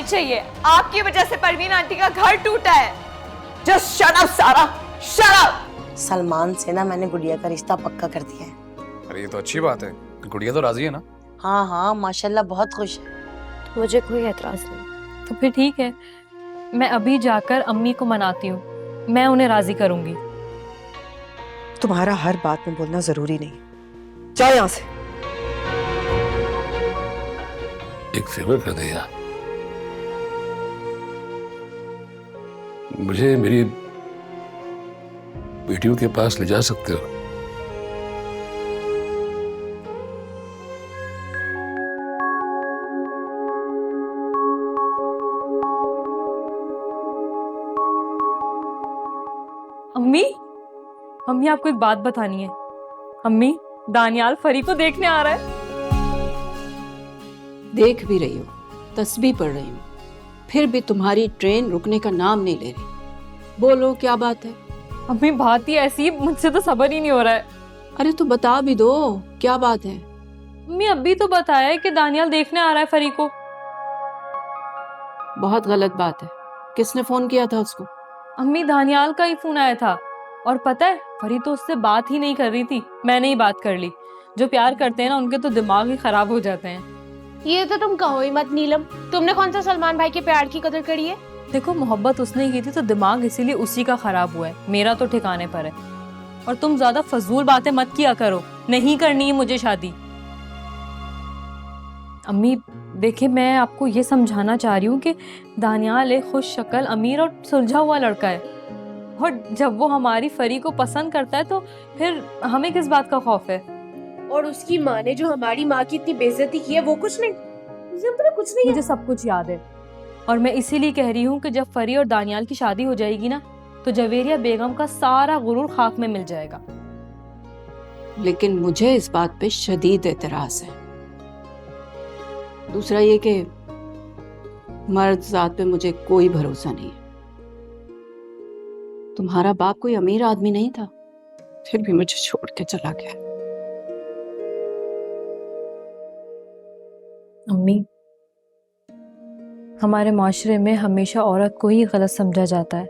चाहिए। आपकी वजह से परवीन आंटी का घर टूटा है। जस्ट शट अप सारा, शट अप। सलमान से ना मैंने गुड़िया का रिश्ता पक्का कर दिया है। अरे ये तो अच्छी बात है, गुड़िया तो राजी है ना? हाँ हाँ माशाल्लाह बहुत खुश है। मुझे कोई एतराज नहीं। तो फिर ठीक है, मैं अभी जाकर अम्मी को मनाती हूँ, मैं उन्हें राजी करूंगी। तुम्हारा हर बात में बोलना जरूरी नहीं, जाओ यहाँ से। एक फेवर कर दे यार, मुझे मेरी बेटियों के पास ले जा सकते हो? अम्मी, अम्मी आपको एक बात बतानी है। अम्मी, दानियाल फरी को देखने आ रहा है। देख भी रही हूँ, तस्बीह पढ़ रही हूँ, फिर भी तुम्हारी ट्रेन रुकने का नाम नहीं ले रही। बोलो क्या बात है? अम्मी बात ही ऐसी, मुझसे तो सब्र ही नहीं हो रहा है। अरे तो बता भी दो क्या बात है। अम्मी अभी तो बताया है कि दानियाल देखने आ रहा है फरी को। बहुत गलत बात है। किसने फोन किया था उसको? अम्मी दानियाल का ही फोन आया था, और पता है फरी तो उससे बात ही नहीं कर रही थी, मैंने ही बात कर ली। जो प्यार करते हैं ना उनके तो दिमाग ही खराब हो जाते हैं। ये तो तुम कहो ही मत नीलम, तुमने कौन सा सलमान भाई के प्यार की कदर करी है? देखो मोहब्बत उसने की थी तो दिमाग इसीलिए उसी का खराब हुआ है, मेरा तो ठिकाने पर है। और तुम ज्यादा फजूल बातें मत किया करो, नहीं करनी है मुझे शादी। अम्मी देखिए, मैं आपको ये समझाना चाह रही हूँ कि दानियाल एक खुश शक्ल, अमीर और सुलझा हुआ लड़का है, और जब वो हमारी फरी को पसंद करता है तो फिर हमें किस बात का खौफ है? और उसकी माँ ने जो हमारी माँ की इतनी बेइज्जती की है वो कुछ नहीं, मुझे कुछ नहीं है। मुझे सब कुछ याद है, और मैं इसीलिए कह रही हूँ कि जब फरी और दानियाल की शादी हो जाएगी ना, तो जवेरिया बेगम का सारा गुरूर खाक में मिल जाएगा। लेकिन मुझे इस बात पे शदीद एतराज है। दूसरा ये कि मर्द जात पे मुझे कोई भरोसा नहीं है। तुम्हारा बाप कोई अमीर आदमी नहीं था, फिर भी मुझे छोड़ के चला गया। अम्मी, हमारे माशरे में हमेशा औरत को ही गलत समझा जाता है,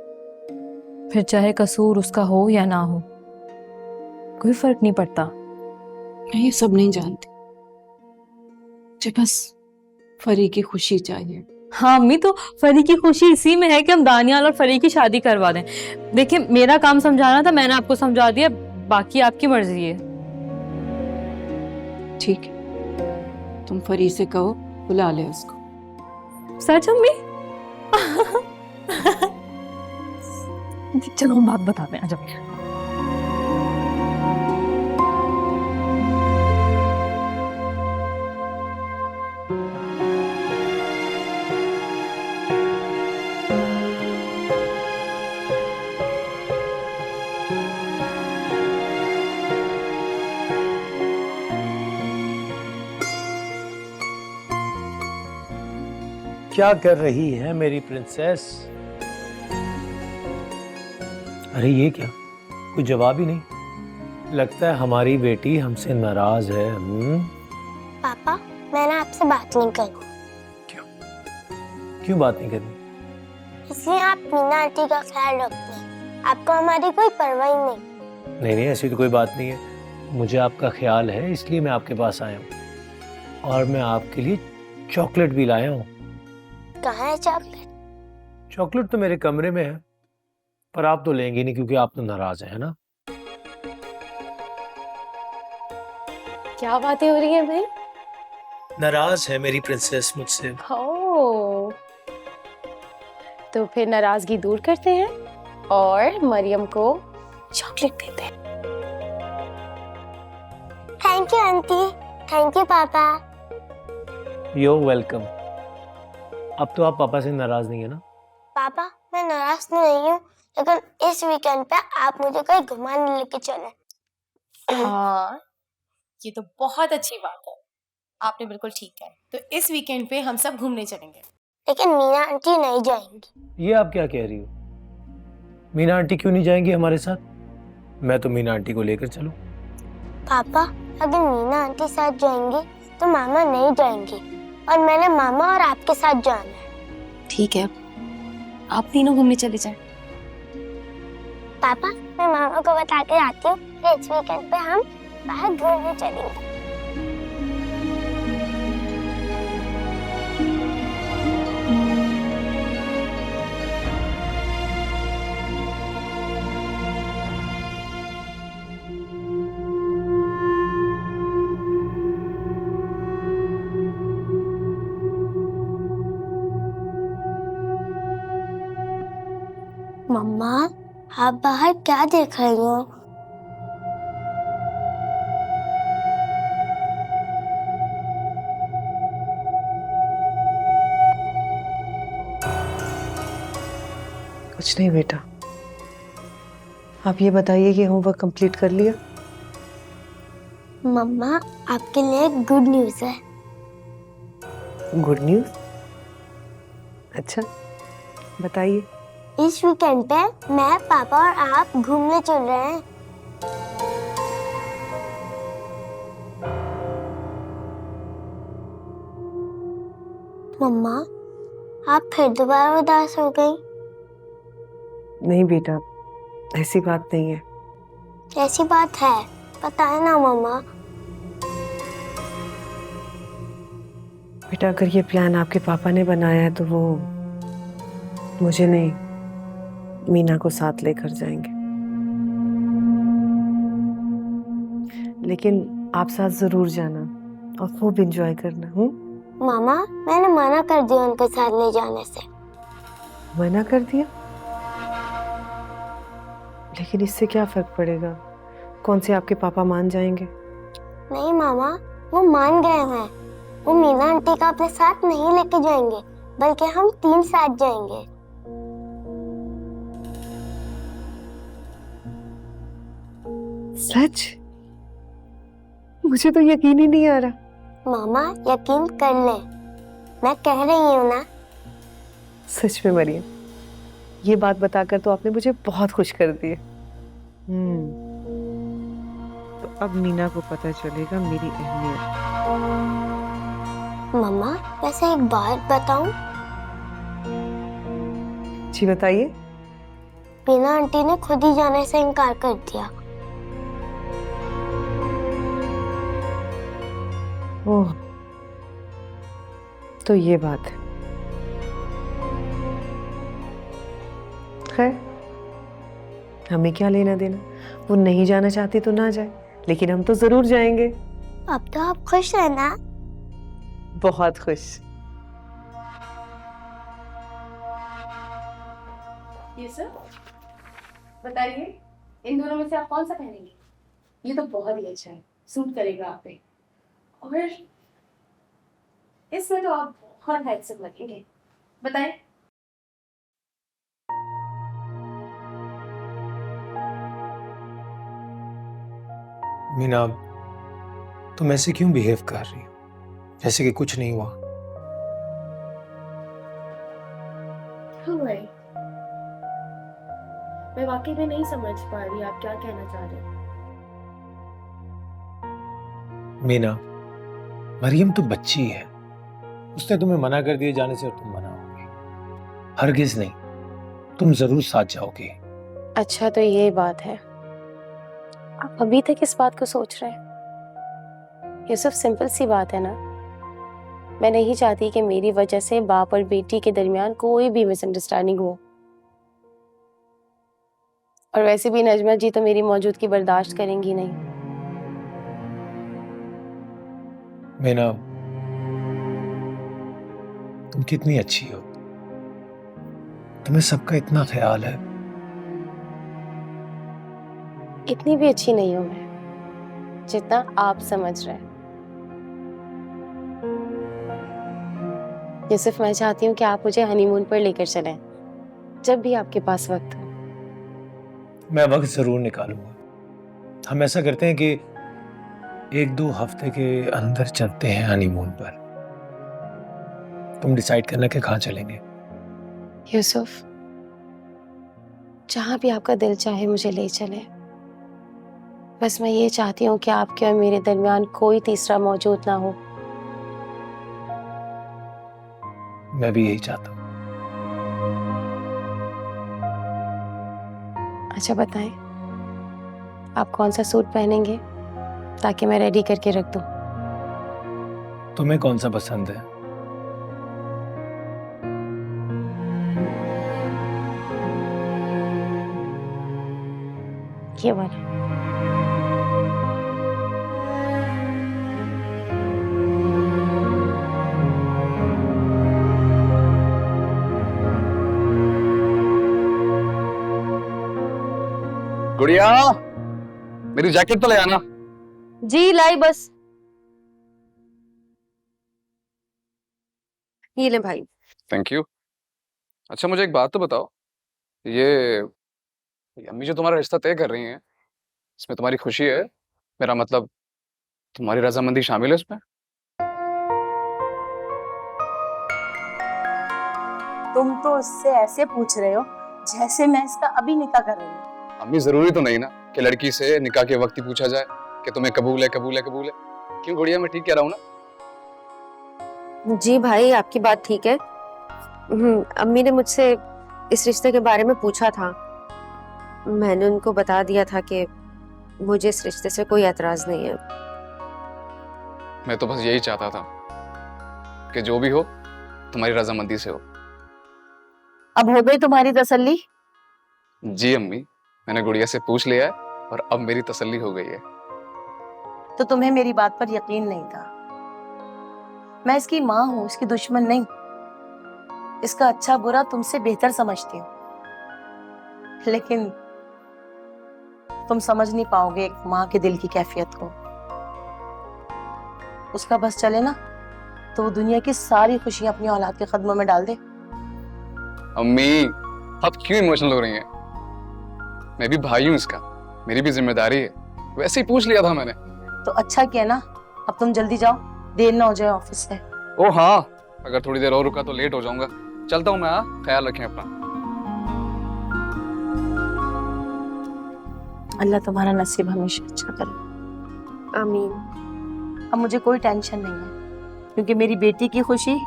फिर चाहे कसूर उसका हो या ना हो, कोई फर्क नहीं पड़ता। मैं ये सब नहीं जानती, मुझे बस फरी की खुशी चाहिए। हाँ अम्मी, तो फरी की खुशी इसी में है कि हम दानियाल और फरी की शादी करवा दें। देखिए मेरा काम समझाना था, मैंने आपको समझा दिया, बाकी आपकी मर्जी है। ठीक है, तुम फरी से कहो बुला ले उसको। सच अम्मी? चलो हम बात बताते हैं। आजा। क्या कर रही है मेरी प्रिंसेस? अरे ये क्या, कोई जवाब ही नहीं। लगता है हमारी बेटी हमसे नाराज है। पापा, मैंने आपसे बात नहीं करनी। क्यों? क्यों बात नहीं करनी? इसलिए आप मीना आंटी का ख्याल रखते हैं, आपको हमारी कोई परवाह ही नहीं। नहीं नहीं, ऐसी तो कोई बात नहीं है। मुझे आपका ख्याल है, इसलिए मैं आपके पास आया हूँ, और मैं आपके लिए चॉकलेट भी लाया हूँ। कहाँ है चॉकलेट? चॉकलेट तो मेरे कमरे में है, पर आप तो लेंगे नहीं क्योंकि आप तो नाराज हैं, है ना? क्या बातें हो रही हैं भाई? नाराज है मेरी प्रिंसेस मुझसे। हो तो फिर नाराजगी दूर करते हैं और मरियम को चॉकलेट देते हैं। Thank you aunty. Thank you papa. You welcome. अब तो आप पापा से नाराज नहीं है ना? पापा, मैं नाराज तो नहीं हूँ, लेकिन इस वीकेंड पे आप मुझे कहीं घुमाने लेके चले। हाँ, ये तो बहुत अच्छी बात है, आपने बिल्कुल ठीक कहा। तो इस वीकेंड पे हम सब घूमने चलेंगे। लेकिन मीना आंटी नहीं जाएंगी। ये आप क्या कह रही हो? मीना आंटी क्यों नहीं जाएंगी हमारे साथ? मैं तो मीना आंटी को लेकर चलूं। पापा, अगर मीना आंटी साथ जाएंगी तो मामा नहीं जाएंगी, और मैंने मामा और आपके साथ जाना है। ठीक है, आप तीनों घूमने चले जाएं। पापा, मैं मामा को बता के आती हूँ कि इस वीकेंड पे हम बाहर घूमने चलेंगे। मम्मा, आप बाहर क्या देख रही हो? कुछ नहीं बेटा, आप ये बताइए कि होमवर्क कंप्लीट कर लिया? मम्मा, आपके लिए गुड न्यूज़ है। Good news? अच्छा, बताइए। इस वीकेंड पे मैं, पापा और आप घूमने चल रहे हैं। मम्मा, आप फिर दोबारा उदास हो गई? नहीं बेटा, ऐसी बात नहीं है। ऐसी बात है, पता है ना मम्मा। बेटा, अगर ये प्लान आपके पापा ने बनाया है तो वो मुझे नहीं, मीना को साथ लेकर जाएंगे। लेकिन आप साथ जरूर जाना और खूब एंजॉय करना। मामा, मैंने मना कर दिया उनके साथ ले जाने से। मना कर दिया? लेकिन इससे क्या फर्क पड़ेगा? कौन से आपके पापा मान जाएंगे? नहीं मामा, वो मान गए हैं। वो मीना आंटी का अपने साथ नहीं लेके जाएंगे, बल्कि हम 3 साथ जाएंगे। सच? मुझे तो यकीन ही नहीं आ रहा। मामा, यकीन कर ले, मैं कह रही हूँ ना। सच में मरियम, ये बात बताकर तो आपने मुझे बहुत खुश कर दिया। तो अब मीना को पता चलेगा मेरी अहमियत। मामा, वैसे एक बात बताऊं? जी बताइए। मीना आंटी ने खुद ही जाने से इनकार कर दिया। ओह, तो ये बात है। खैर, हमें क्या लेना देना, वो नहीं जाना चाहती तो ना जाए, लेकिन हम तो जरूर जाएंगे। अब तो आप खुश हैं ना? बहुत खुश। ये सर, बताइए इन दोनों में से आप कौन सा पहनेंगे? ये तो बहुत ही अच्छा है, सूट करेगा आप पे। और इसमें तो आप बहुत हैंडसम लगेंगे। बताएं। मीना, तुम ऐसे क्यों बिहेव कर रही हो, जैसे कि कुछ नहीं हुआ? मैं वाकई में नहीं समझ पा रही आप क्या कहना चाह रहे हैं। मीना, मरियम तो बच्ची है, उसने तुम्हें मना कर दिया जाने से और तुम मना हो गई। हरगिज नहीं, तुम जरूर साथ जाओगे। अच्छा, तो ये बात है। आप अभी तक इस बात को सोच रहे हैं? ये सब सिंपल सी बात है ना। मैं नहीं चाहती कि मेरी वजह से बाप और बेटी के दरमियान कोई भी मिसअंडरस्टैंडिंग हो। और वैसे भी नजमा जी तो मेरी मौजूदगी बर्दाश्त करेंगी नहीं। मीना, तुम कितनी अच्छी हो, तुम्हें सबका इतना ख्याल है। इतनी भी अच्छी नहीं हूं मैं, जितना आप समझ रहे हैं। ये सिर्फ मैं चाहती हूँ कि आप मुझे हनीमून पर लेकर चलें, जब भी आपके पास वक्त हो। मैं वक्त जरूर निकालूंगा। हम ऐसा करते हैं कि 1-2 हफ्ते के अंदर चलते हैं हनीमून पर। तुम डिसाइड करना कि कहाँ चलेंगे। यूसुफ, जहां भी आपका दिल चाहे मुझे ले चले। बस मैं ये चाहती हूँ कि आपके और मेरे दरमियान कोई तीसरा मौजूद ना हो। मैं भी यही चाहता हूँ। अच्छा बताएं, आप कौन सा सूट पहनेंगे ताकि मैं रेडी करके रख दूं? तुम्हें कौन सा पसंद है? ये वाला। गुड़िया, मेरी जैकेट तो ले आना। जी लाई बस। ये ले भाई। Thank you. अच्छा मुझे एक बात तो बताओ, ये अम्मी जो तुम्हारा रिश्ता तय कर रही हैं, इसमें तुम्हारी खुशी है? मेरा मतलब तुम्हारी रजामंदी शामिल है इसमें? तुम तो उससे ऐसे पूछ रहे हो जैसे मैं इसका अभी निकाह कर रही हूँ। अम्मी जरूरी तो नहीं ना कि लड़की से निकाह के वक्त ही पूछा जाए कि तुम्हें कबूल है कबूल है कबूल है। क्यों गुड़िया, मैं ठीक कह रहा हूँ ना? जी भाई, आपकी बात ठीक है। अम्मी ने मुझसे इस रिश्ते के बारे में पूछा था। मैंने उनको बता दिया था कि मुझे इस रिश्ते से कोई एतराज नहीं है। मैं तो बस यही चाहता था कि जो भी हो तुम्हारी रजामंदी से हो। अब हो गई तुम्हारी तसल्ली? जी अम्मी, मैंने गुड़िया से पूछ लिया है और अब मेरी तसल्ली हो गई है। तो तुम्हें मेरी बात पर यकीन नहीं था। मैं इसकी माँ हूँ, इसकी दुश्मन नहीं। इसका अच्छा बुरा तुमसे बेहतर समझती हूँ, लेकिन तुम समझ नहीं पाओगे एक माँ के दिल की कैफियत को। उसका बस चले ना तो वो दुनिया की सारी खुशियां अपनी औलाद के कदमों में डाल दे। अम्मी अब क्यों इमोशनल हो रही हैं? मैं भी भाई हूँ इसका, मेरी भी जिम्मेदारी है। वैसे ही पूछ लिया था मैंने। तो अच्छा किया ना, अब तुम जल्दी जाओ, देर ना हो जाए ऑफिस से। ओ हाँ, अगर थोड़ी देर और रुका तो लेट हो जाऊंगा। चलता हूँ मैं। हाँ, ख्याल रखें अपना। अल्लाह तुम्हारा नसीब हमेशा अच्छा करे। आमीन। अब मुझे कोई टेंशन नहीं है, क्योंकि मेरी बेटी की खुशी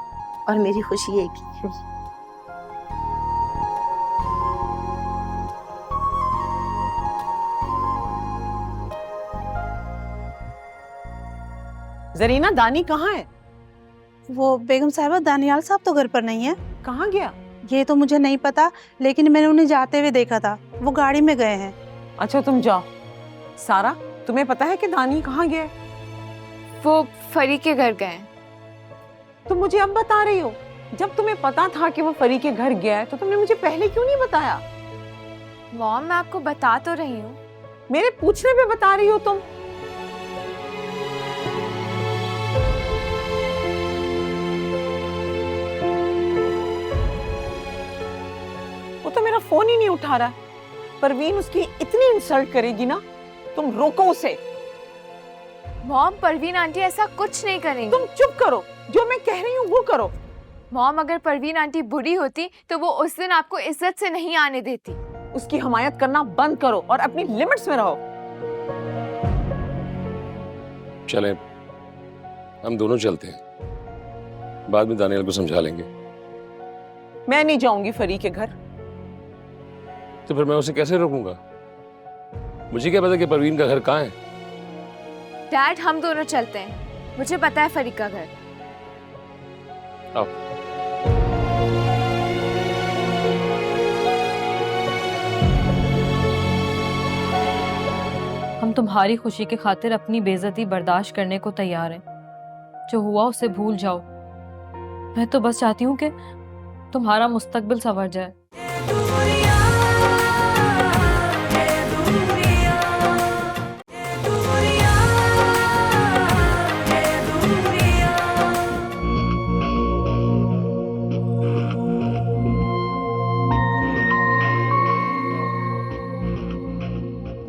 और मेरी खुशी एक ही है। जरीना, दानी कहाँ है? वो बेगम साहिबा, दानियाल साहब तो घर पर नहीं है। कहाँ गया? ये तो मुझे नहीं पता, लेकिन मैंने उन्हें जाते हुए देखा था। वो गाड़ी में गए हैं। अच्छा तुम जाओ। सारा, तुम्हें पता है कि दानी कहाँ गया? वो फरी के घर गए। तुम मुझे अब बता रही हो? जब तुम्हें पता था कि वो फरी के घर गया है तो तुमने मुझे पहले क्यों नहीं बताया? मॉम, मैं आपको बता तो रही हूँ। मेरे पूछने पे बता रही हो तुम? वो तो मेरा फोन ही नहीं उठा रहा। परवीन उसकी इतनी इंसल्ट करेगी ना, तुम रोको उसे। मॉम, परवीन आंटी ऐसा कुछ नहीं करेंगी। तुम चुप करो, जो मैं कह रही हूँ वो करो। मॉम, अगर परवीन आंटी बुरी होती तो वो उस दिन आपको इज्जत से नहीं आने देती। उसकी हमायत करना बंद करो और अपनी लिमिट्स में रहो। चलें, हम दोनों चलते हैं, बाद में दानियाल को समझा लेंगे। मैं नहीं जाऊंगी फरी के घर। तो फिर मैं उसे कैसे रोकूंगा? मुझे क्या पता कि परवीन का घर कहाँ है? डैड, हम दोनों चलते हैं, मुझे पता है फरी का घर। आओ। हम तुम्हारी खुशी के खातिर अपनी बेइज्जती बर्दाश्त करने को तैयार हैं। जो हुआ उसे भूल जाओ। मैं तो बस चाहती हूँ कि तुम्हारा मुस्तकबिल संवर जाए।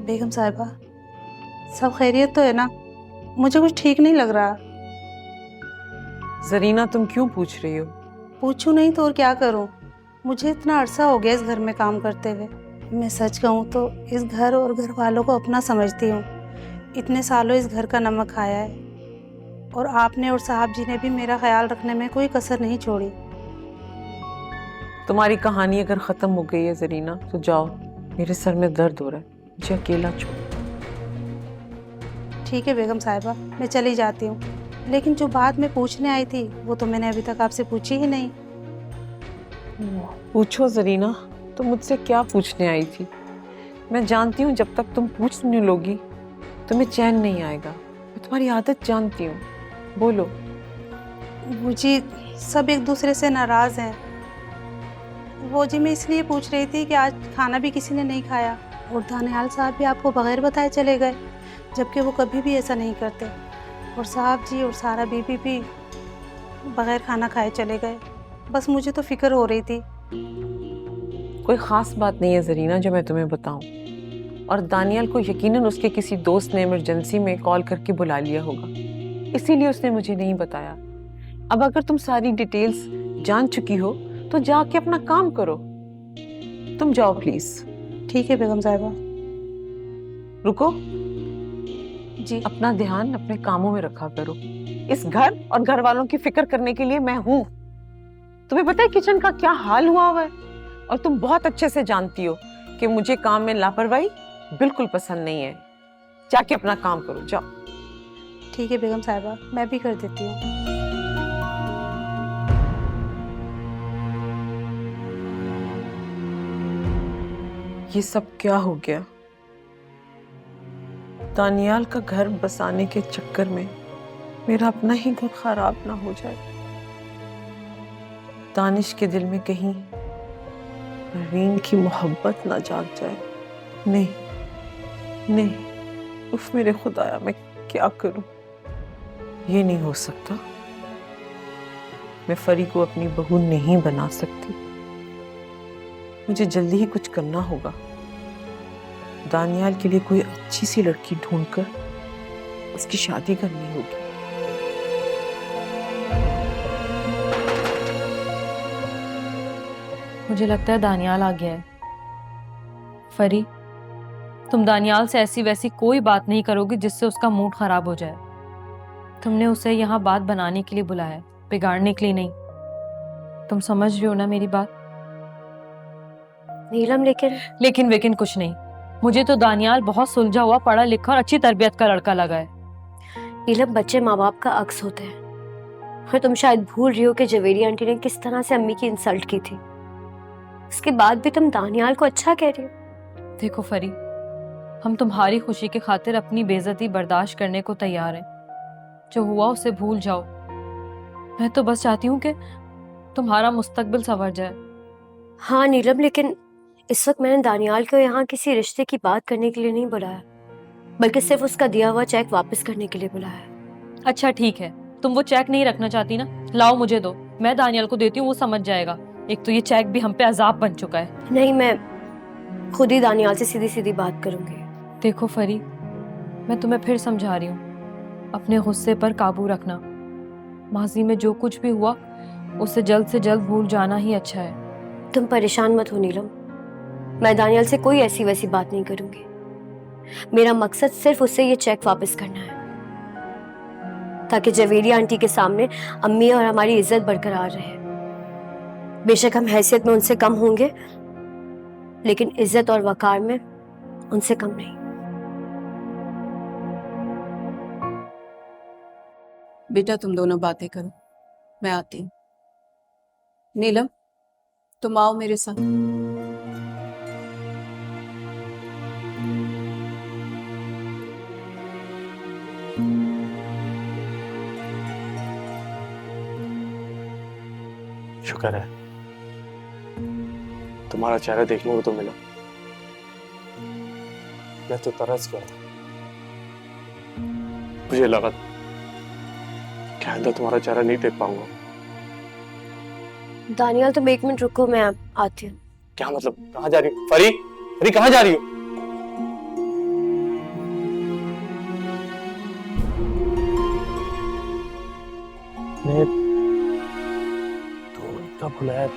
बेगम साहिबा, सब खैरियत तो है ना? मुझे कुछ ठीक नहीं लग रहा। जरीना, तुम क्यों पूछ रही हो? पूछूं नहीं तो और क्या करूं? मुझे इतना अरसा हो गया इस घर में काम करते हुए। मैं सच कहूं तो इस घर और घर वालों को अपना समझती हूं। इतने सालों इस घर का नमक खाया है, और आपने और साहब जी ने भी मेरा ख्याल रखने में कोई कसर नहीं छोड़ी। तुम्हारी कहानी अगर खत्म हो गई है जरीना, तो जाओ, मेरे सर में दर्द हो रहा है, मुझे अकेला छोड़। ठीक है बेगम साहिबा, मैं चली जाती हूँ, लेकिन जो बात मैं पूछने आई थी वो तो मैंने अभी तक आपसे पूछी ही नहीं। पूछो जरीना, तुम मुझसे क्या पूछने आई थी? मैं जानती हूँ जब तक तुम पूछ नहीं लोगी तुम्हें चैन नहीं आएगा। मैं तुम्हारी आदत जानती हूँ, बोलो। वो जी सब एक दूसरे से नाराज़ हैं। वो जी मैं इसलिए पूछ रही थी कि आज खाना भी किसी ने नहीं खाया और दानियाल साहब भी आपको बगैर बताए चले गए, जबकि वो कभी भी ऐसा नहीं करते। और साहब जी और सारा बीबी भी बगैर खाना खाए चले गए। बस मुझे तो फिक्र हो रही थी। कोई ख़ास बात नहीं है जरीना जो मैं तुम्हें बताऊं, और दानियाल को यकीनन उसके किसी दोस्त ने इमरजेंसी में कॉल करके बुला लिया होगा, इसीलिए उसने मुझे नहीं बताया। अब अगर तुम सारी डिटेल्स जान चुकी हो तो जाके अपना काम करो। तुम जाओ प्लीज। ठीक है बेगम साहिबा। रुको जी। अपना ध्यान अपने कामों में रखा करो। इस घर और घर वालों की फिक्र करने के लिए मैं हूं। तुम्हें पता है किचन का क्या हाल हुआ है, और तुम बहुत अच्छे से जानती हो कि मुझे काम में लापरवाही बिल्कुल पसंद नहीं है। जाके अपना काम करो, जाओ। ठीक है बेगम साहिबा, मैं भी कर देती हूँ। ये सब क्या हो गया? दानियाल का घर बसाने के चक्कर में मेरा अपना ही घर खराब ना हो जाए। दानिश के दिल में कहीं परवीन की मोहब्बत ना जाग जाए। नहीं नहीं, उफ मेरे खुदाया, मैं क्या करूं? ये नहीं हो सकता। मैं फरी को अपनी बहू नहीं बना सकती। मुझे जल्दी ही कुछ करना होगा। दानियाल के लिए कोई अच्छी सी लड़की ढूंढकर उसकी शादी करनी होगी। मुझे लगता है दानियाल आ गया है। फरी, तुम दानियाल से ऐसी वैसी कोई बात नहीं करोगी जिससे उसका मूड खराब हो जाए। तुमने उसे यहाँ बात बनाने के लिए बुलाया है, बिगाड़ने के लिए नहीं। तुम समझ रही हो ना मेरी बात? नीलम, लेकिन वेकिन कुछ नहीं। मुझे तो दानियाल बहुत सुलझा हुआ, पढ़ा लिखा और अच्छी तरबियत का लड़का लगा है। नीलम, बच्चे माँ बाप का अक्स होते हैं, और तुम शायद भूल रही हो कि जवेरी आंटी ने किस तरह से अम्मी की इंसल्ट की थी। उसके बाद भी तुम दानियाल को अच्छा कह रही हो। देखो फरी, हम तुम्हारी खुशी की खातिर अपनी बेइज्जती बर्दाश्त करने को तैयार हैं। जो हुआ उसे भूल जाओ। मैं तो बस चाहती हूँ कि तुम्हारा मुस्तकबिल संवर जाए। हाँ नीलम, लेकिन इस वक्त मैंने दानियाल को यहाँ किसी रिश्ते की बात करने के लिए नहीं बुलाया, बल्कि सिर्फ उसका दिया हुआ चेक वापस करने के लिए बुलाया। अच्छा ठीक है, तुम वो चेक नहीं रखना चाहती ना, लाओ मुझे दो, मैं दानियाल को देती हूँ, वो समझ जाएगा। एक तो ये चेक भी हम पे अजाब बन चुका है। नहीं, मैं खुद ही दानियाल से सीधी सीधी बात करूंगी। देखो फरी, मैं तुम्हें फिर समझा रही हूँ, अपने गुस्से पर काबू रखना। माजी में जो कुछ भी हुआ उसे जल्द से जल्द भूल जाना ही अच्छा है। तुम परेशान मत हो नीलम, मैं दानियाल से कोई ऐसी वैसी बात नहीं करूंगी। मेरा मकसद सिर्फ उससे ये चेक वापस करना है, ताकि जवेरी आंटी के सामने अम्मी और हमारी इज्जत बरकरार रहे। बेशक हम हैसियत में उनसे कम होंगे, लेकिन इज्जत और वकार में उनसे कम नहीं। बेटा तुम दोनों बातें करो, मैं आती हूँ। नीलम, तुम आओ मेरे साथ। शुक्र है तुम्हारा चेहरा देखने को तो मिला। मैं तो तरस गया था, मुझे लगा क्या आइंदा तुम्हारा चेहरा नहीं देख पाऊंगा। दानियाल, तुम 1 मिनट रुको, मैं आती हूँ। क्या मतलब? कहाँ जा रही हो फरी? फरी कहाँ जा रही हो? तो कब बुलाया?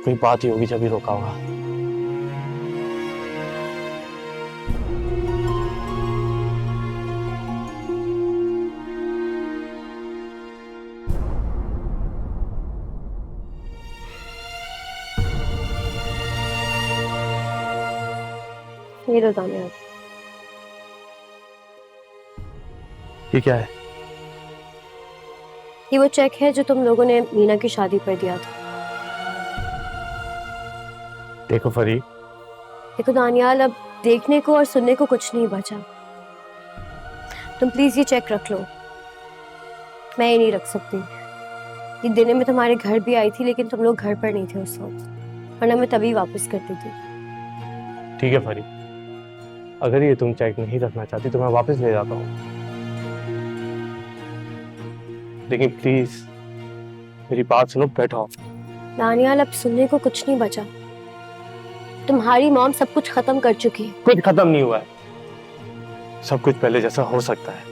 कोई बात ही होगी जब ही रोका होगा। ये लो दानियाल। ये क्या है? ये वो चेक है जो तुम लोगों ने मीना की शादी पर दिया था। देखो फरी, देखो दानियाल, अब देखने को और सुनने को कुछ नहीं बचा। तुम प्लीज ये चेक रख लो। मैं ये नहीं रख सकती। ये देने में तुम्हारे घर भी आई थी, लेकिन तुम लोग घर पर नहीं थे उस वक्त, वरना मैं तभी वापस करती थी। ठीक है फरी, अगर ये तुम चेक नहीं रखना चाहती तो मैं वापस ले जाता हूँ, लेकिन प्लीज मेरी बात सुनो, बैठो। दानियाल, अब सुनने को कुछ नहीं बचा। तुम्हारी मॉम सब कुछ खत्म कर चुकी है। कुछ खत्म नहीं हुआ है, सब कुछ पहले जैसा हो सकता है।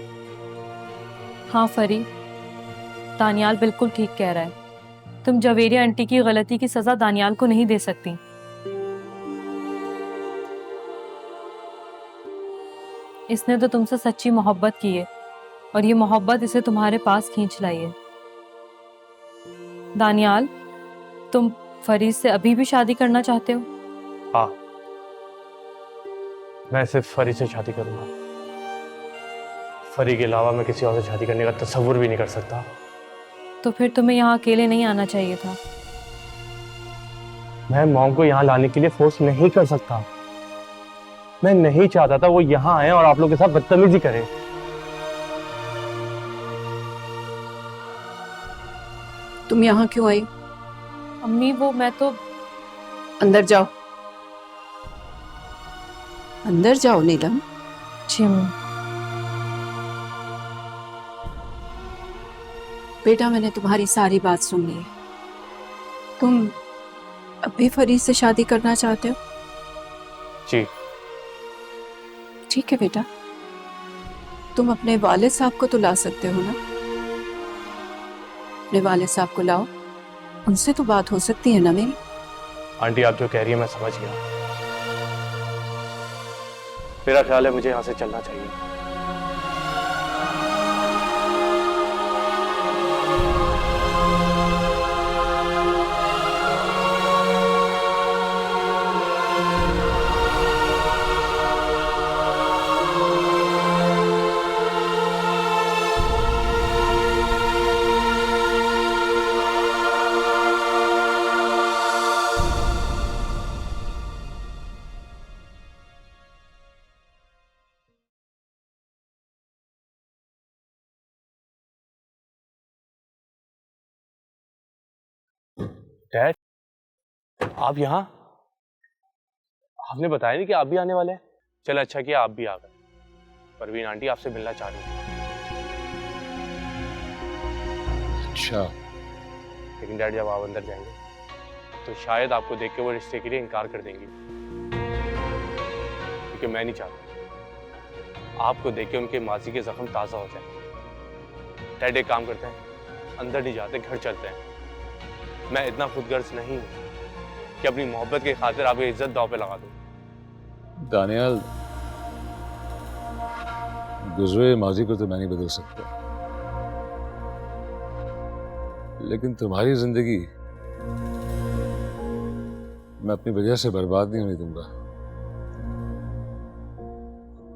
हाँ फरी, दानियाल बिल्कुल ठीक कह रहा है। तुम जवेरिया आंटी की गलती की सजा दानियाल को नहीं दे सकती। इसने तो तुमसे सच्ची मोहब्बत की है और ये मोहब्बत इसे तुम्हारे पास खींच लाई है। दानियाल, तुम फरीद से अभी भी शादी करना चाहते हो? हाँ, मैं सिर्फ फरी से शादी करूंगा। फरी के अलावा मैं किसी और से शादी करने का तस्वुर भी नहीं कर सकता। तो फिर तुम्हें यहाँ अकेले नहीं आना चाहिए था। मैं मॉम को यहाँ लाने के लिए फोर्स नहीं कर सकता। मैं नहीं चाहता था वो यहाँ आए और आप लोग के साथ बदतमीजी करें। तुम यहाँ क्यों आई? अम्मी, वो मैं तो अंदर जाओ, अंदर जाओ नीलम। जी अम्मी। बेटा, मैंने तुम्हारी सारी बात सुन ली है। तुम अब भी फरीद से शादी करना चाहते हो? जी। ठीक है बेटा, तुम अपने वालिद साहब को तो ला सकते हो ना। अपने वालिद साहब को लाओ, उनसे तो बात हो सकती है ना मेरी। आंटी, आप जो कह रही है मैं समझ गया। मेरा ख्याल है मुझे यहाँ से चलना चाहिए। डैड, आप यहाँ? आपने बताया नहीं कि आप भी आने वाले हैं। चलो अच्छा किया आप भी आ गए। परवीन आंटी आपसे मिलना चाह रही है। अच्छा, लेकिन डैड, जब आप अंदर जाएंगे तो शायद आपको देख के वो रिश्ते के लिए इनकार कर देंगी, क्योंकि मैं नहीं चाहता आपको देख के उनके माजी के जख्म ताज़ा हो जाए। डैड, एक काम करते हैं, अंदर नहीं जाते, घर चलते हैं। मैं इतना खुदगर्ज नहीं हूं कि अपनी मोहब्बत की खातिर आपकी इज्जत दांव पे लगा दूं। दानियाल, गुजरे माजी को तो मैं नहीं बदल सकता, लेकिन तुम्हारी जिंदगी मैं अपनी वजह से बर्बाद नहीं होने दूंगा।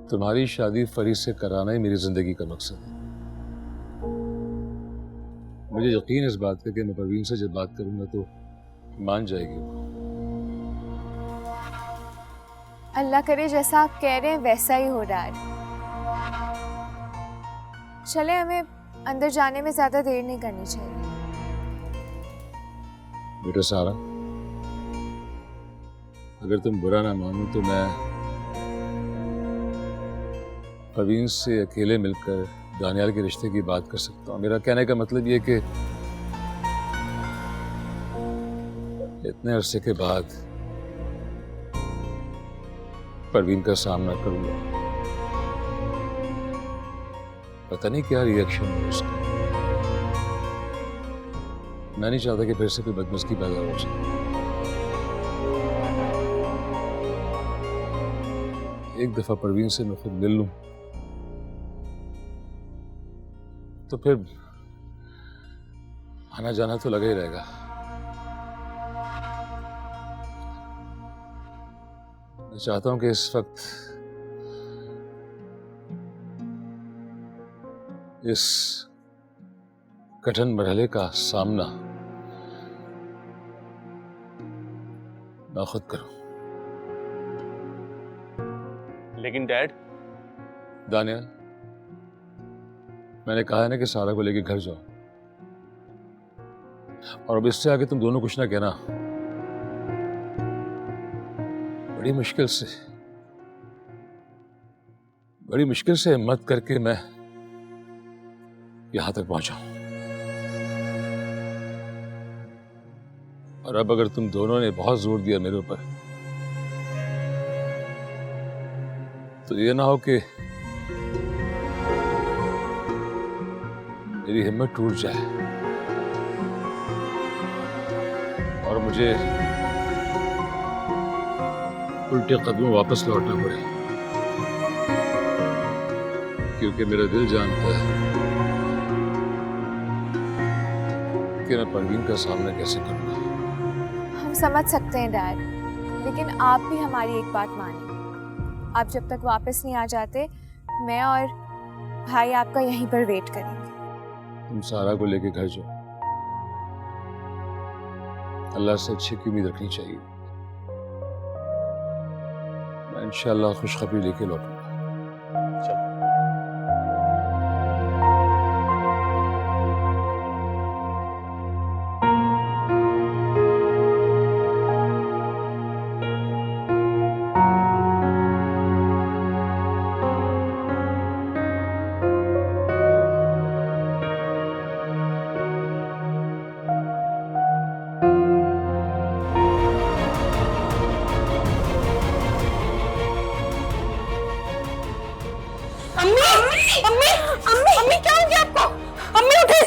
तुम्हारी शादी फरीद से कराना ही मेरी जिंदगी का मकसद है। मुझे यकीन इस बात का कि मैं परवीन से जब बात करूंगा तो मान जाएगी वो। अल्लाह करे जैसा आप कह रहे हैं वैसा ही हो रहा है। चले, हमें अंदर जाने में ज्यादा देर नहीं करनी चाहिए। बेटा सारा, अगर तुम बुरा ना मानो तो मैं परवीन से अकेले मिलकर दानियाल के रिश्ते की बात कर सकता हूँ। मेरा कहने का मतलब ये कि इतने अरसे के बाद परवीन का सामना करूंगा। पता नहीं क्या रिएक्शन है उसका। मैं नहीं चाहता कि फिर से कोई बदमज़गी पैदा हो जाए। एक दफा परवीन से मैं खुद मिल लूं तो फिर आना जाना तो लगा ही रहेगा। मैं चाहता हूं कि इस वक्त इस कठिन मरहले का सामना मैं खुद करूं। लेकिन डैड, दानिया, मैंने कहा है ना कि सारा को लेके घर जाओ, और अब इससे आगे तुम दोनों कुछ ना कहना। बड़ी मुश्किल से हिम्मत करके मैं यहां तक पहुंचा हूं, और अब अगर तुम दोनों ने बहुत जोर दिया मेरे ऊपर, तो ये ना हो कि मेरी हिम्मत टूट जाए और मुझे उल्टे कदमों वापस लौटना पड़े, क्योंकि मेरा दिल जानता है कि मैं परवीन का सामना कैसे करूंगा। हम समझ सकते हैं डैड, लेकिन आप भी हमारी एक बात मानिए। आप जब तक वापस नहीं आ जाते, मैं और भाई आपका यहीं पर वेट करेंगे। तुम सारा को लेके घर जाओ, अल्लाह से अच्छी की उम्मीद रखनी चाहिए। मैं इंशाअल्लाह खुशखबरी लेके लौटूंगा। अम्मी क्या हो गया आपको? अम्मी उठे।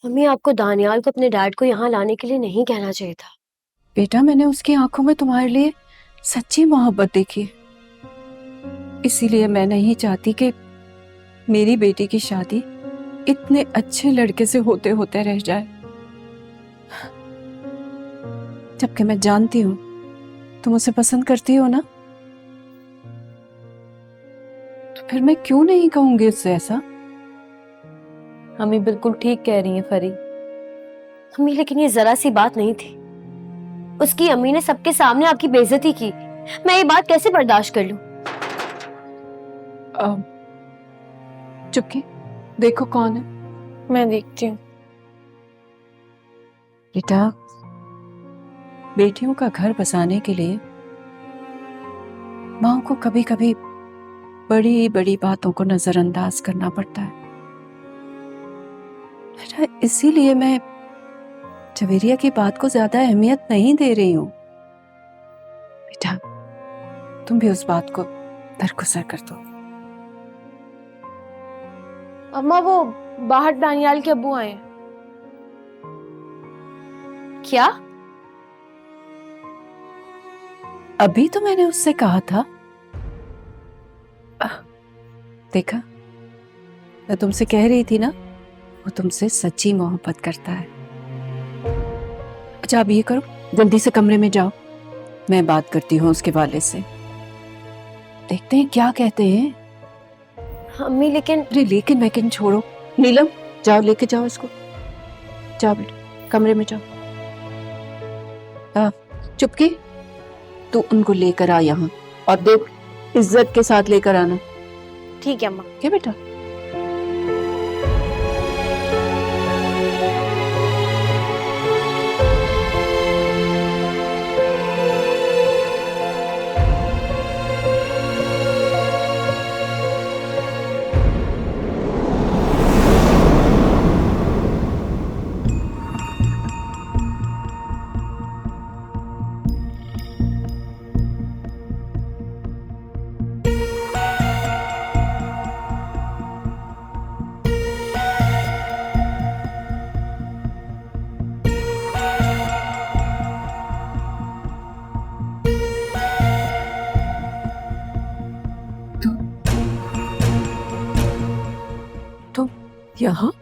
मम्मी, आपको दानियाल को अपने डैड को यहाँ लाने के लिए नहीं कहना चाहिए था। बेटा, मैंने उसकी आंखों में तुम्हारे लिए सच्ची मोहब्बत देखी, इसीलिए मैं नहीं चाहती कि मेरी बेटी की शादी इतने अच्छे लड़के से होते होते रह जाए, जबकि मैं जानती हूँ तुम उसे पसंद करती हो ना। तो फिर मैं क्यों नहीं कहूंगी उससे ऐसा? अम्मी बिल्कुल ठीक कह रही हैं फरी। अम्मी, लेकिन ये जरा सी बात नहीं थी। उसकी अम्मी ने सबके सामने आपकी बेइज्जती की। मैं ये बात कैसे बर्दाश्त कर लूं? चुपके देखो कौन है। मैं देखती हूँ। बेटा, बेटियों का घर बसाने के लिए माँ को कभी कभी बड़ी बड़ी बातों को नजरअंदाज करना पड़ता है। बेटा, इसीलिए मैं जवेरिया की बात को ज्यादा अहमियत नहीं दे रही हूँ। बेटा, तुम भी उस बात को दरगुजर कर दो। अम्मा, वो बाहर दानियाल के अब्बू आए। क्या? अभी तो मैंने उससे कहा था। देखा, मैं तुमसे कह रही थी ना, वो तुमसे सच्ची मोहब्बत करता है। अच्छा, अब ये करो, जल्दी से कमरे में जाओ, मैं बात करती हूँ उसके वाले से, देखते हैं क्या कहते हैं। अम्मी, लेकिन अरे लेकिन वैकिन छोड़ो। नीलम, जाओ लेके जाओ इसको। जाओ बेटा, कमरे में जाओ। चुपके, तू उनको लेकर आ यहाँ, और देख इज्जत के साथ लेकर आना। ठीक है अम्मा। क्या बेटा? तुम यहाँ?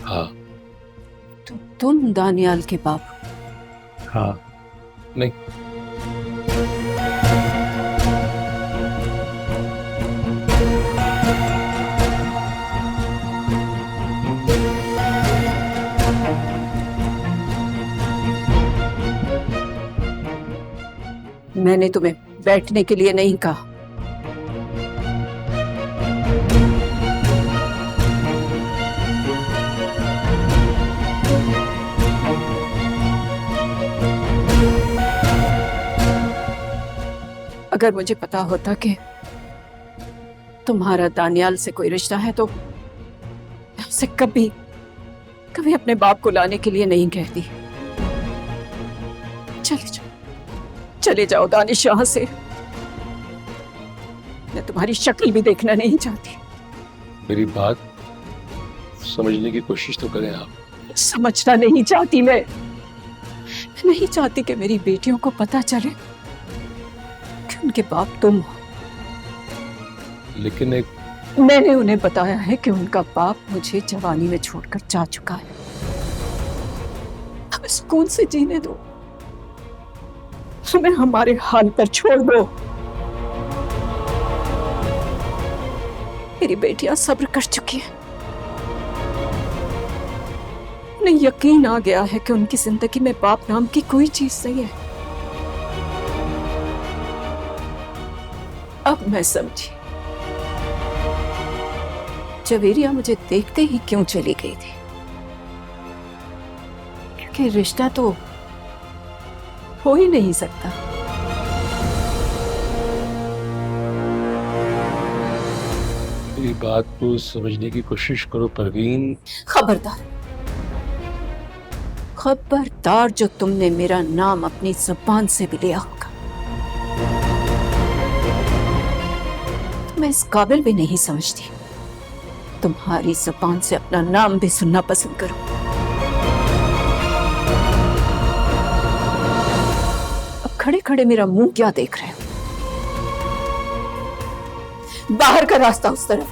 हाँ। तो तुम दानियाल के बाप? हाँ। नहीं। मैंने तुम्हें बैठने के लिए नहीं कहा। अगर मुझे पता होता कि तुम्हारा दानियाल से कोई रिश्ता है तो मैं उसे कभी कभी अपने बाप को लाने के लिए नहीं कहती। चले जाओ दानिश यहाँ से। मैं तुम्हारी शक्ल भी देखना नहीं चाहती। मेरी बात समझने की कोशिश तो करें आप। समझना नहीं चाहती मैं नहीं चाहती कि मेरी बेटियों को पता चले कि उनके बाप तुम हो। लेकिन एक मैंने उन्हें बताया है कि उनका बाप मुझे जवानी में छोड़कर जा चुका है। हमें सुकून से जीने दो। हमें हमारे हाल पर छोड़ दो। मेरी बेटियां सब्र कर चुकी हैं। उन्हें यकीन आ गया है कि उनकी जिंदगी में बाप नाम की कोई चीज नहीं है। अब मैं समझी जवेरिया मुझे देखते ही क्यों चली गई थी, क्योंकि रिश्ता तो हो ही नहीं सकता। मेरी बात को समझने की कोशिश करो परवीन। खबरदार जो तुमने मेरा नाम अपनी जुबान से भी लिया होगा तो मैं इस काबिल भी नहीं समझती तुम्हारी जुबान से अपना नाम भी सुनना पसंद करूं। अब खड़े खड़े मेरा मुंह क्या देख रहे हो? बाहर का रास्ता उस तरफ।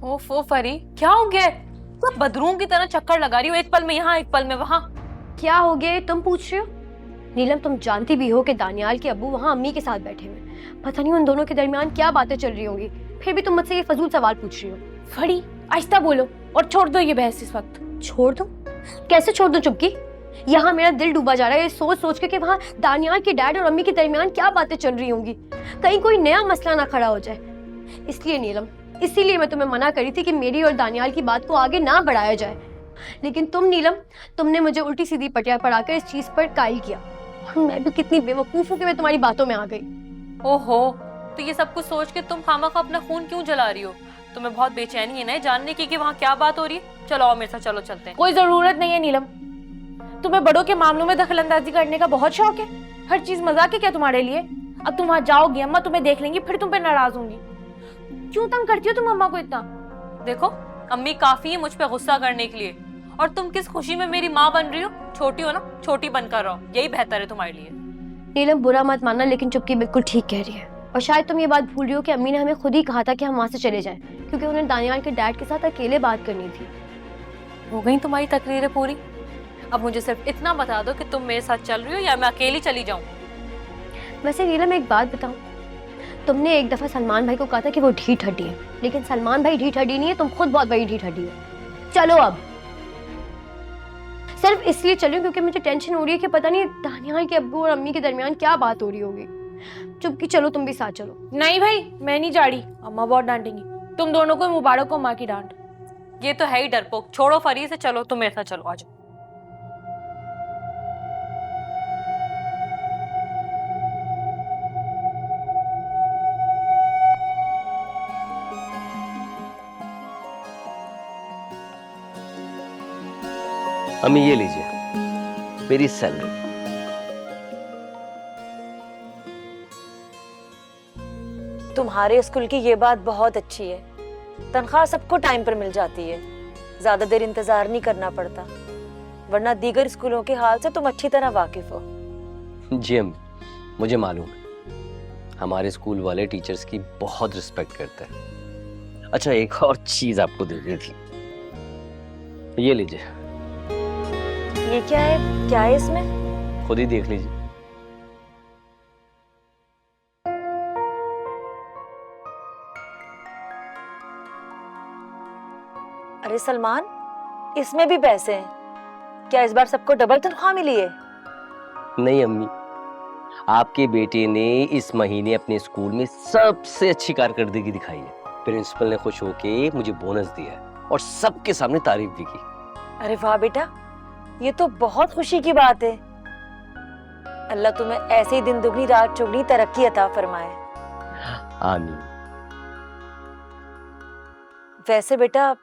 ओफो फरी, क्या हो गया? सब बदरूम की तरह चक्कर लगा रही हो, एक पल में यहाँ एक पल में वहाँ। क्या हो गया ये तुम पूछ रहे हो? नीलम, तुम जानती भी हो कि दानियाल के अब्बू वहाँ अम्मी के साथ बैठे हुए। पता नहीं उन दोनों के दरमियान क्या बातें चल रही होंगी, फिर भी तुम मुझसे ये फजूल सवाल पूछ रही हो। फड़ी, आहिस्ता बोलो और छोड़ दो ये बहस इस वक्त। छोड़ दो? कैसे छोड़ दो चुपकी? यहाँ मेरा दिल डूबा जा रहा है ये सोच सोच के कि वहाँ दानियाल के डैड और अम्मी के दरमियान क्या बातें चल रही होंगी, कहीं कोई नया मसला ना खड़ा हो जाए। इसलिए नीलम, इसीलिए मैं तुम्हें मना करी थी कि मेरी और दानियाल की बात को आगे ना बढ़ाया जाए। लेकिन तुम नीलम, तुमने मुझे उल्टी सीधी पटिया पढ़ाकर इस चीज पर कायल किया। और मैं भी कितनी बेवकूफ हूँ कि मैं तुम्हारी बातों में आ गई। ओहो, तो ये सब कुछ सोच के तुम खामखा अपना खून क्यों जला रही हो? तुम्हें बहुत बेचैनी है ना जानने की कि वहाँ क्या बात हो रही है? चलो आओ मेरे साथ, चलो चलते हैं। कोई जरूरत नहीं है नीलम, तुम्हें बड़ों के मामलों में दखल अंदाजी करने का बहुत शौक है। हर चीज मजाक है क्या तुम्हारे लिए? अब तुम वहाँ जाओगी, अम्मा तुम्हें देख लेंगी, फिर तुम पे नाराज होंगी। क्यों तंग करती हो तुम अम्मा को इतना? देखो, अम्मी काफी है मुझ पे गुस्सा करने के लिए, और तुम किस खुशी में मेरी माँ बन रही हो? छोटी हो ना, छोटी बनकर रहो, यही बेहतर है तुम्हारे लिए। नीलम, बुरा मत मानना, लेकिन चुपकी बिल्कुल ठीक कह रही है। और शायद तुम ये बात भूल रही हो कि अम्मी ने हमें खुद ही कहा था कि हम वहाँ से चले जाएं, क्योंकि उन्हें दानियाल के डैड के साथ अकेले बात करनी थी। हो गई तुम्हारी तकरीरें पूरी? अब मुझे सिर्फ इतना बता दो कि तुम मेरे साथ चल रही हो या मैं अकेली चली जाऊं? वैसे नीलम, एक बात बताऊं, तुमने एक दफा सलमान भाई को कहा था कि वो ढीठ हड्डी है, लेकिन सलमान भाई ढीठ हड्डी नहीं है, तुम खुद बहुत बड़ी ढीठ हड्डी हो। चलो अब। सिर्फ इसलिए चलो क्योंकि मुझे टेंशन हो रही है कि पता नहीं दानियाल के अब्बू और अम्मी के दरमियान क्या बात हो रही होगी। चुपकी चलो, तुम भी साथ चलो। नहीं भाई, मैं नहीं जा रही, अम्मा बहुत डांटेंगी। तुम दोनों को मुबारक हो माँ की डांट। ये तो है ही डरपोक। छोड़ो फरी से, चलो तुम मेरे साथ चलो, आ जाओ। अम्मी ये लीजिए मेरी सैलरी। तुम्हारे स्कूल की ये बात बहुत अच्छी है, तनख्वाह सबको टाइम पर मिल जाती है, ज्यादा देर इंतजार नहीं करना पड़ता, वरना दीगर स्कूलों के हाल से तुम अच्छी तरह वाकिफ हो। जी अम्मी, मुझे मालूम है हमारे स्कूल वाले टीचर्स की बहुत रिस्पेक्ट करते हैं। अच्छा, एक और चीज आपको दे दी थी, ये लीजिए। ये क्या है इसमें? खुद ही देख लीजिए। अरे सलमान, इसमें भी पैसे हैं क्या? इस बार सबको डबल तनख्वाह मिली है? नहीं अम्मी, आपके बेटे ने इस महीने अपने स्कूल में सबसे अच्छी कारकर्दगी दिखाई है। प्रिंसिपल ने खुश होके मुझे बोनस दिया है और सबके सामने तारीफ भी की। अरे वाह बेटा, ये तो बहुत खुशी की बात है। अल्लाह तुम्हें ऐसे ही दिन दुगनी रात चौगनी तरक्की अता फरमाए। आमीन। वैसे बेटा,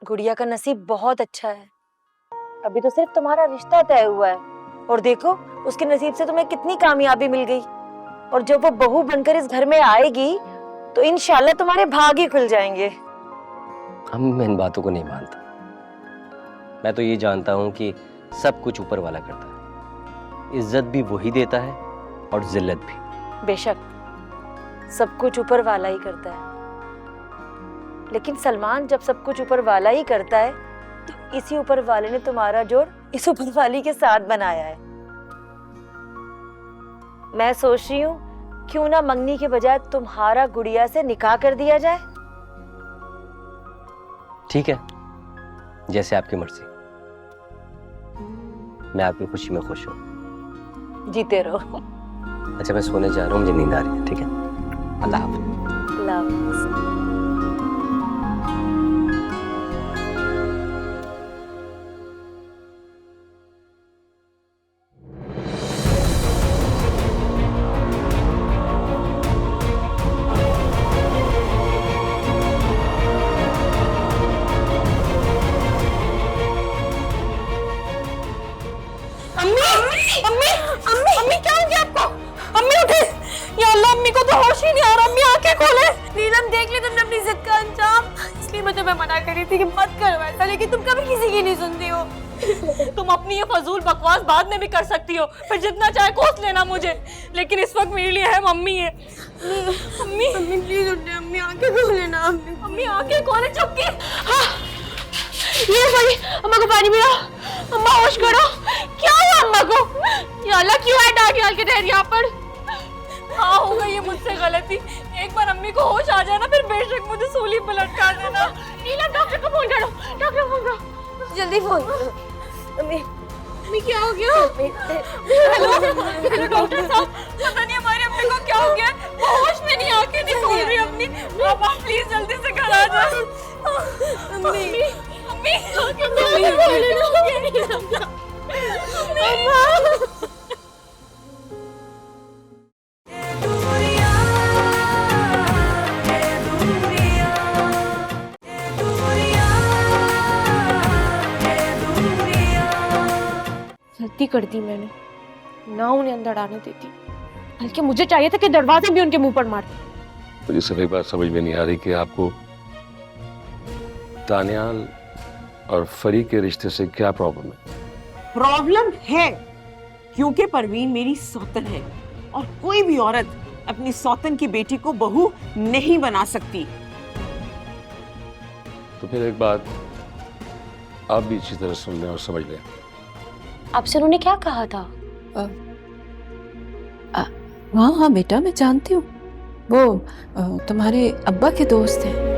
गुड़िया का नसीब बहुत अच्छा है। अभी तो सिर्फ तुम्हारा रिश्ता तय हुआ है और देखो उसके नसीब से तुम्हें कितनी कामयाबी मिल गई। और जब वो बहू बनकर इस घर में आएगी तो इंशाल्लाह तुम्हारे भाग ही खुल जाएंगे। मैं इन बातों को नहीं मानता। मैं तो ये जानता हूँ कि सब कुछ ऊपर वाला करता है। इज्जत भी वही देता है और जिल्लत भी। बेशक सब कुछ ऊपर वाला ही करता है, लेकिन सलमान, जब सब कुछ ऊपर वाला ही करता है तो इसी ऊपर वाले ने तुम्हारा जोड़ इस ऊपर वाली के साथ बनाया है। मैं सोच रही हूँ क्यों ना मंगनी के बजाय तुम्हारा गुड़िया से निकाह कर दिया जाए। ठीक है, जैसे आपकी मर्जी। मैं आपकी खुशी में खुश हूँ। जीते रहो। अच्छा, मैं सोने जा रहा हूँ, मुझे नींद आ रही है। ठीक है, अल्लाह हाफ़िज़। अल्लाह हाफ़िज़। अम्मी क्या हो गया आपको? अम्मी उठे। या अल्लाह, अम्मी को तो होश ही नहीं आ रहा। अम्मी आंखें खोले। नीलम, देख ली तुमने अपनी जिद का अंजाम। इसलिए मैं तुम्हें मना कर रही थी कि मत करो ऐसा, लेकिन तुम कभी किसी की नहीं सुनती हो। तुम अपनी ये फजूल बकवास बाद में भी कर सकती हो, फिर जितना चाहे कोस लेना मुझे, लेकिन इस वक्त मेरे लिए है मम्मी है। अम्मी अम्मी प्लीज उठे। अम्मी आंखें खोले ना। अम्मी आंखें खोले। चुप की। ये भाई, अम्मा को पानी पिलाओ। अम्मा होश करो। क्या हुआ अम्मा को? या अल्लाह, क्यों है डाल के ठहर यहाँ पर? हाँ, हो गई ये मुझसे गलती। एक बार अम्मी को होश आ जाए ना, फिर बेशक मुझे सूली पर लटका देना। नीलम, डॉक्टर को फोन करो। डॉक्टर को फोन करो, जल्दी फोन करो। अम्मी अम्मी क्या हो गया? हेलो डॉक्टर साहब, पता नहीं हमारे अम्मी को क्या हो गया, वो होश में नहीं, आंखें नहीं खोल रही अपनी। आप प्लीज जल्दी से घर आ जाओ। अम्मी अम्मी आंखें खोल। गलती कर दी मैंने, ना उन्हें अंदर आने देती, बल्कि मुझे चाहिए था कि दरवाजे भी उनके मुंह पर मारती। मुझे सिर्फ एक बात समझ में नहीं आ रही कि आपको दानियाल और फरी के रिश्ते से क्या प्रॉब्लम है? प्रॉब्लम है क्योंकि परवीन मेरी सौतन है और कोई भी औरत अपनी सौतन की बेटी को बहू नहीं बना सकती। तो फिर एक बात आप भी अच्छी तरह सुन लें और समझ लें। आपसे उन्होंने क्या कहा था? हाँ हाँ बेटा, मैं जानती हूँ। वो तुम्हारे अब्बा के दोस्त हैं।